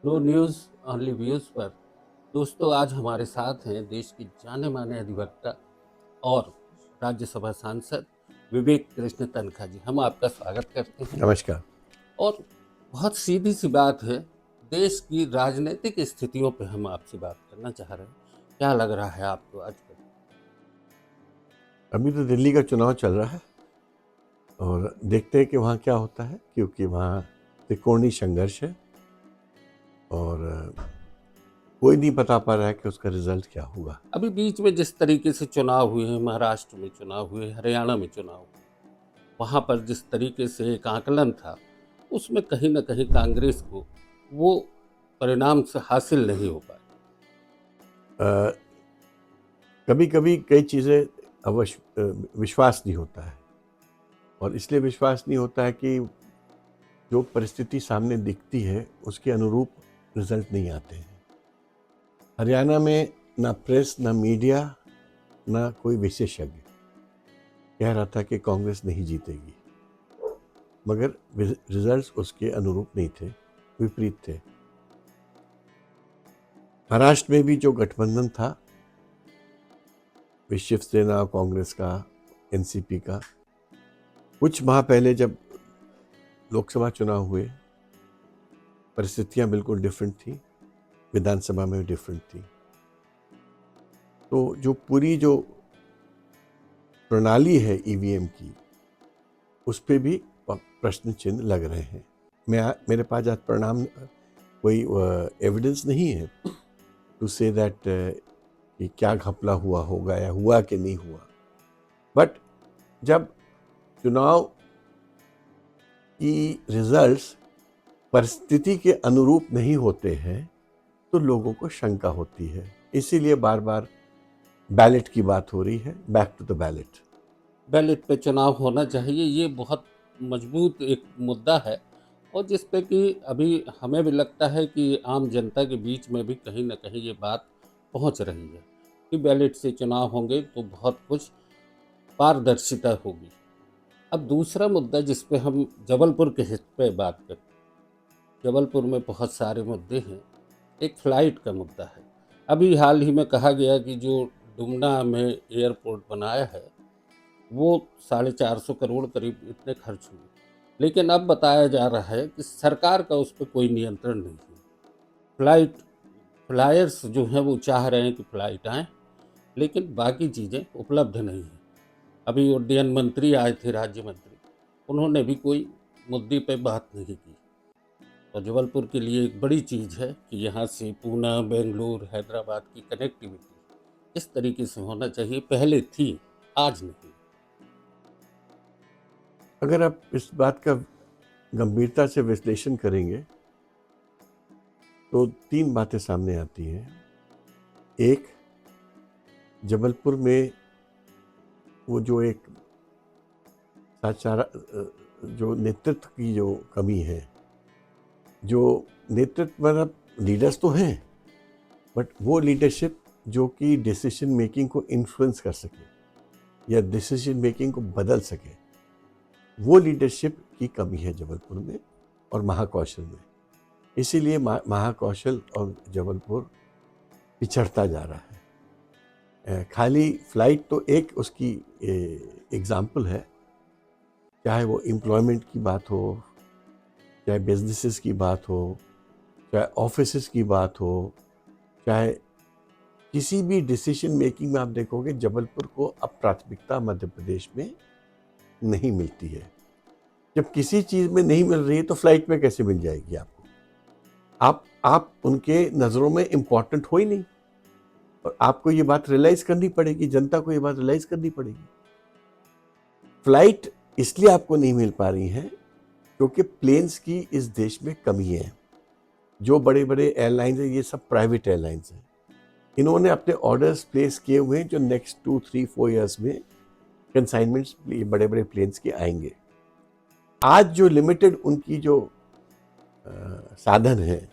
No news only views पर दोस्तों आज हमारे साथ हैं देश की जाने माने अधिवक्ता और राज्यसभा सांसद विवेक कृष्ण तनखा जी। हम आपका स्वागत करते हैं। नमस्कार। और बहुत सीधी सी बात है, देश की राजनीतिक स्थितियों पे हम आपसे बात करना चाह रहे हैं। क्या लग रहा है आपको आजकल? अभी तो दिल्ली का चुनाव चल रहा है और देखते हैं कि वहाँ क्या होता है, क्योंकि वहाँ त्रिकोणीय संघर्ष है और कोई नहीं बता पा रहा है कि उसका रिजल्ट क्या होगा। अभी बीच में जिस तरीके से चुनाव हुए हैं, महाराष्ट्र में चुनाव हुए, हरियाणा में चुनाव हुए, वहाँ पर जिस तरीके से एक आकलन था, उसमें कहीं न कहीं कांग्रेस को वो परिणाम से हासिल नहीं हो पाए। कभी कभी कई चीज़ें अवश्य विश्वास नहीं होता है, और इसलिए विश्वास नहीं होता है कि जो परिस्थिति सामने दिखती है उसके अनुरूप रिजल्ट नहीं आते हैं। हरियाणा में ना प्रेस, ना मीडिया, ना कोई विशेषज्ञ कह रहा था कि कांग्रेस नहीं जीतेगी, मगर रिजल्ट्स उसके अनुरूप नहीं थे, विपरीत थे। महाराष्ट्र में भी जो गठबंधन था शिवसेना और कांग्रेस का, एनसीपी का, कुछ माह पहले जब लोकसभा चुनाव हुए परिस्थितियां बिल्कुल डिफरेंट थी, विधानसभा में भी डिफरेंट थी। तो जो पूरी जो प्रणाली है ईवीएम की, उस पर भी प्रश्न चिन्ह लग रहे हैं। मेरे पास आज परिणाम कोई एविडेंस नहीं है टू से दैट कि क्या घपला हुआ होगा या हुआ कि नहीं हुआ। बट जब चुनाव की रिजल्ट्स परिस्थिति के अनुरूप नहीं होते हैं तो लोगों को शंका होती है। इसीलिए बार बार बैलेट की बात हो रही है, back to the ballot. Ballot पे चुनाव होना चाहिए, ये बहुत मजबूत एक मुद्दा है, और जिस पे कि अभी हमें भी लगता है कि आम जनता के बीच में भी कहीं न कहीं ये बात पहुंच रही है कि बैलेट से चुनाव होंगे तो बहुत कुछ पारदर्शिता होगी। अब दूसरा मुद्दा जिस पे हम जबलपुर के हित पे बात करें, जबलपुर में बहुत सारे मुद्दे हैं। एक फ़्लाइट का मुद्दा है। अभी हाल ही में कहा गया कि जो डुमना में एयरपोर्ट बनाया है, वो 450 करोड़ करीब इतने खर्च हुए। लेकिन अब बताया जा रहा है कि सरकार का उस पे कोई नियंत्रण नहीं है। फ्लायर्स जो हैं वो चाह रहे हैं कि फ़्लाइट आएँ, लेकिन बाकी चीज़ें उपलब्ध नहीं हैं। अभी उड्डयन मंत्री आए थे, राज्य मंत्री, उन्होंने भी कोई मुद्दे पे बात नहीं की। और जबलपुर के लिए एक बड़ी चीज़ है कि यहाँ से पूना, बेंगलुरु, हैदराबाद की कनेक्टिविटी इस तरीके से होना चाहिए, पहले थी, आज नहीं। अगर आप इस बात का गंभीरता से विश्लेषण करेंगे तो तीन बातें सामने आती हैं। एक, जबलपुर में वो जो एक साचारा जो नेतृत्व की जो कमी है, जो नेतृत्व मतलब लीडर्स तो हैं, बट वो लीडरशिप जो कि डिसीजन मेकिंग को इन्फ्लुएंस कर सके या डिसीजन मेकिंग को बदल सके, वो लीडरशिप की कमी है जबलपुर में और महाकौशल में। इसीलिए महाकौशल और जबलपुर पिछड़ता जा रहा है। खाली फ्लाइट तो एक उसकी एग्जाम्पल है, चाहे वो एम्प्लॉयमेंट की बात हो, चाहे बिजनेसेस की बात हो, चाहे ऑफिसेस की बात हो, चाहे किसी भी डिसीजन मेकिंग में आप देखोगे जबलपुर को अब प्राथमिकता मध्य प्रदेश में नहीं मिलती है। जब किसी चीज़ में नहीं मिल रही है तो फ्लाइट में कैसे मिल जाएगी आपको? आप उनके नज़रों में इम्पॉर्टेंट हो ही नहीं, और आपको ये बात रियलाइज करनी पड़ेगी, जनता को ये बात रियलाइज करनी पड़ेगी। फ्लाइट इसलिए आपको नहीं मिल पा रही है क्योंकि प्लेन्स की इस देश में कमी है। जो बड़े बड़े एयरलाइंस हैं, ये सब प्राइवेट एयरलाइंस हैं। इन्होंने अपने ऑर्डर्स प्लेस किए हुए हैं जो नेक्स्ट 2-3-4 ईयर्स में कंसाइनमेंट्स बड़े बड़े प्लेन्स के आएंगे। आज जो लिमिटेड उनकी जो साधन है,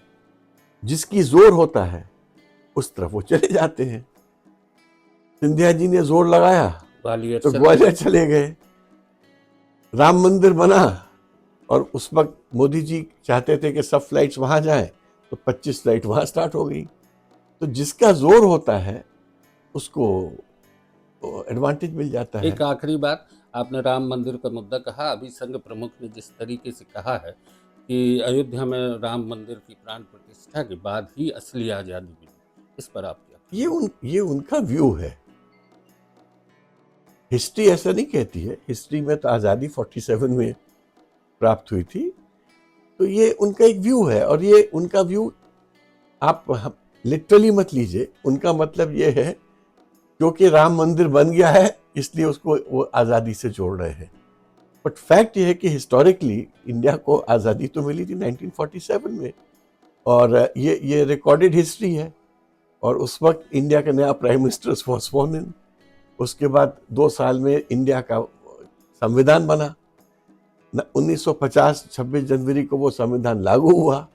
जिसकी जोर होता है उस तरफ वो चले जाते हैं। सिंधिया जी ने जोर लगाया तो ग्वालियर चले गए। राम मंदिर बना और उस वक्त मोदी जी चाहते थे कि सब फ्लाइट्स वहां जाएं, तो 25 फ्लाइट वहाँ स्टार्ट हो गई। तो जिसका जोर होता है उसको एडवांटेज मिल जाता है। एक आखिरी बात, आपने राम मंदिर का मुद्दा कहा, अभी संघ प्रमुख ने जिस तरीके से कहा है कि अयोध्या में राम मंदिर की प्राण प्रतिष्ठा के बाद ही असली आज़ादी मिली, इस पर आप क्या? ये उनका व्यू है। हिस्ट्री ऐसा नहीं कहती है। हिस्ट्री में तो आज़ादी 47 में प्राप्त हुई थी। तो ये उनका एक व्यू है, और ये उनका व्यू आप लिटरली मत लीजिए। उनका मतलब ये है क्योंकि राम मंदिर बन गया है इसलिए उसको वो आज़ादी से जोड़ रहे हैं। बट फैक्ट ये है कि हिस्टोरिकली इंडिया को आज़ादी तो मिली थी 1947 में, और ये रिकॉर्डेड हिस्ट्री है। और उस वक्त इंडिया का नया प्राइम मिनिस्टर वाज स्worn इन। उसके बाद 2 साल में इंडिया का संविधान बना। 1950 26 जनवरी को वो संविधान लागू हुआ।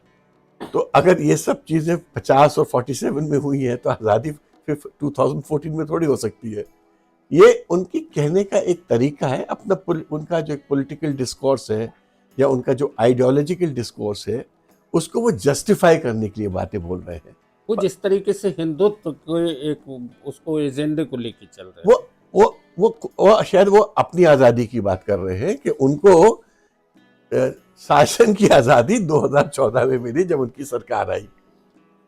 तो अगर ये सब चीज़ें 50 और 47 में हुई हैं तो आज़ादी फिर 2014 में थोड़ी हो सकती है। ये उनकी कहने का एक तरीका है। अपना उनका जो पॉलिटिकल डिस्कोर्स है या उनका जो आइडियोलॉजिकल डिस्कोर्स है उसको वो जस्टिफाई करने के लिए बातें बोल रहे हैं। वो जिस तरीके से हिंदुत्व को एक उसको एजेंडे को लेके चल रहे हैं, वो शायद वो अपनी आज़ादी की बात कर रहे हैं कि उनको शासन की आज़ादी 2014 में मिली जब उनकी सरकार आई।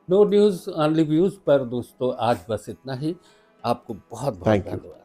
नो न्यूज़ ओनली व्यूज़ पर दोस्तों आज बस इतना ही। आपको बहुत बहुत थैंक यू। धन्यवाद।